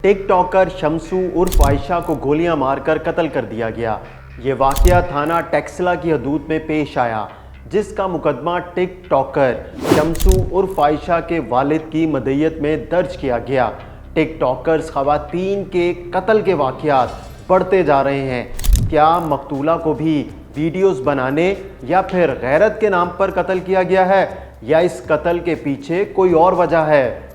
TikToker Shamsu उर्फ आयशा को गोलियां मारकर कत्ल कर दिया गया। ये वाकया थाना टेक्सला की हदूद में पेश आया, जिसका मुकदमा टिकटॉकर शम्सू उर्फ आयशा के वालिद की मदईयत में दर्ज किया गया। टिकटॉकर्स खवातीन के कत्ल के वाकयात बढ़ते जा रहे हैं। क्या मकतूला को भी वीडियोस बनाने या फिर गैरत के नाम पर कत्ल किया गया है, या इस कत्ल के पीछे कोई और वजह है?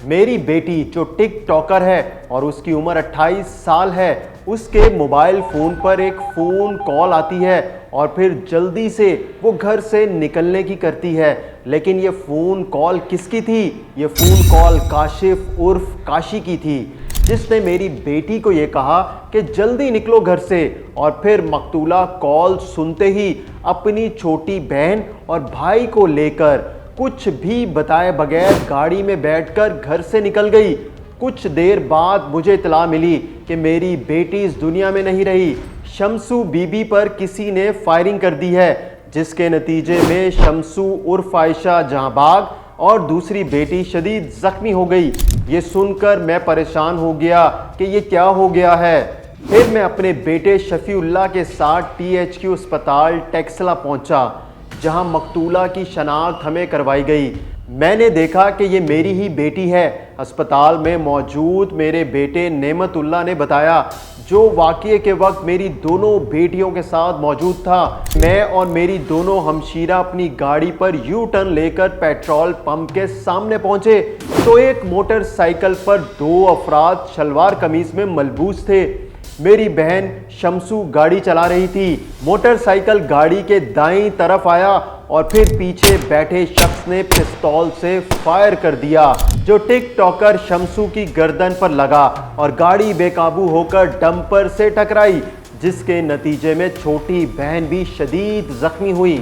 मेरी बेटी जो टिकटॉकर है और उसकी उम्र 28 साल है, उसके मोबाइल फ़ोन पर एक फ़ोन कॉल आती है और फिर जल्दी से वो घर से निकलने की करती है। लेकिन ये फ़ोन कॉल किसकी थी? ये फ़ोन कॉल काशिफ उर्फ काशी की थी, जिसने मेरी बेटी को ये कहा कि जल्दी निकलो घर से, और फिर मकतूला कॉल सुनते ही अपनी छोटी बहन और भाई को लेकर कुछ भी बताए बगैर गाड़ी में बैठकर घर से निकल गई। कुछ देर बाद मुझे इत्तला मिली कि मेरी बेटी इस दुनिया में नहीं रही। शम्सू बीबी पर किसी ने फायरिंग कर दी है, जिसके नतीजे में शम्सू उर्फ आयशा जहां भाग और दूसरी बेटी शदीद जख्मी हो गई। ये सुनकर मैं परेशान हो गया कि ये क्या हो गया है। फिर मैं अपने बेटे शफीउल्लाह के साथ THQ अस्पताल टेक्सला पहुंचा, जहां मकतूला की शनाख्त हमें करवाई गई। मैंने देखा कि ये मेरी ही बेटी है। अस्पताल में मौजूद मेरे बेटे नेमतुल्लाह ने बताया, जो वाक़ये के वक्त मेरी दोनों बेटियों के साथ मौजूद था। मैं और मेरी दोनों हमशीरा अपनी गाड़ी पर यू टर्न लेकर पेट्रोल पंप के सामने पहुंचे तो एक मोटरसाइकिल पर 2 अफराद शलवार कमीज में मलबूस थे। मेरी बहन शम्सू गाड़ी चला रही थी। मोटरसाइकिल गाड़ी के दाईं तरफ आया और फिर पीछे बैठे शख्स ने पिस्तौल से फायर कर दिया, जो टिकटॉकर शम्सू की गर्दन पर लगा और गाड़ी बेकाबू होकर डंपर से टकराई, जिसके नतीजे में छोटी बहन भी शदीद जख्मी हुई।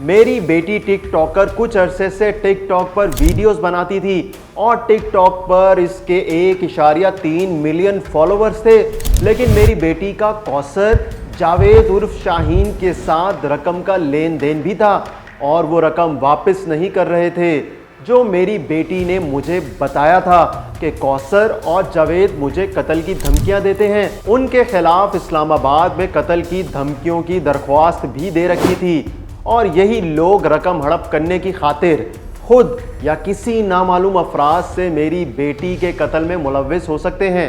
मेरी बेटी टिकटॉकर कुछ अरसे से टिकटॉक पर वीडियोस बनाती थी और टिकटॉक पर इसके 1.3 मिलियन फॉलोअर्स थे। लेकिन मेरी बेटी का कौसर जावेद उर्फ शाहीन के साथ रकम का लेन देन भी था और वो रकम वापस नहीं कर रहे थे, जो मेरी बेटी ने मुझे बताया था कि कौसर और जावेद मुझे कत्ल की धमकियां देते हैं। उनके खिलाफ इस्लामाबाद में कत्ल की धमकियों की दरख्वास्त भी दे रखी थी और यही लोग रकम हड़प करने की खातिर खुद या किसी नामालूम अफराद से मेरी बेटी के कत्ल में मुलव्विस हो सकते हैं।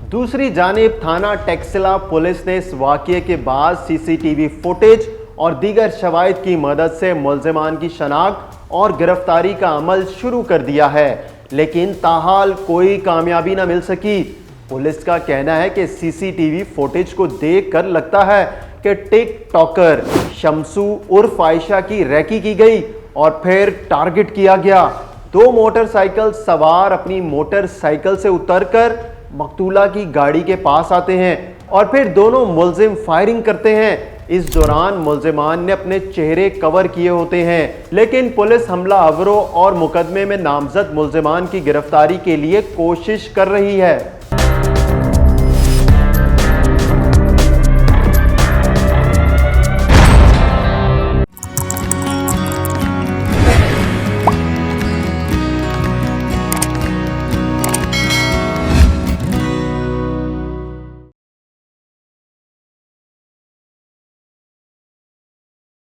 दूसरी जानिब थाना टेक्सला पुलिस ने इस वाक़ये के बाद CCTV फुटेज और दीगर शवाहिद की मदद से मुल्ज़िमान की शनाख्त और गिरफ्तारी का अमल शुरू कर दिया है, लेकिन ताहाल कोई कामयाबी न मिल सकी। पुलिस का कहना है कि CCTV फुटेज को देख कर लगता है कि टिकटॉकर शम्सू उर्फ आयशा की रैकी की गई और फिर टारगेट किया गया। 2 मोटरसाइकिल सवार अपनी मोटरसाइकिल से उतरकर मकतूला की गाड़ी के पास आते हैं और फिर दोनों मुल्जिम फायरिंग करते हैं। इस दौरान मुल्जिमान ने अपने चेहरे कवर किए होते हैं, लेकिन पुलिस हमला आवरों और मुकदमे में नामजद मुल्जिमान की गिरफ्तारी के लिए कोशिश कर रही है।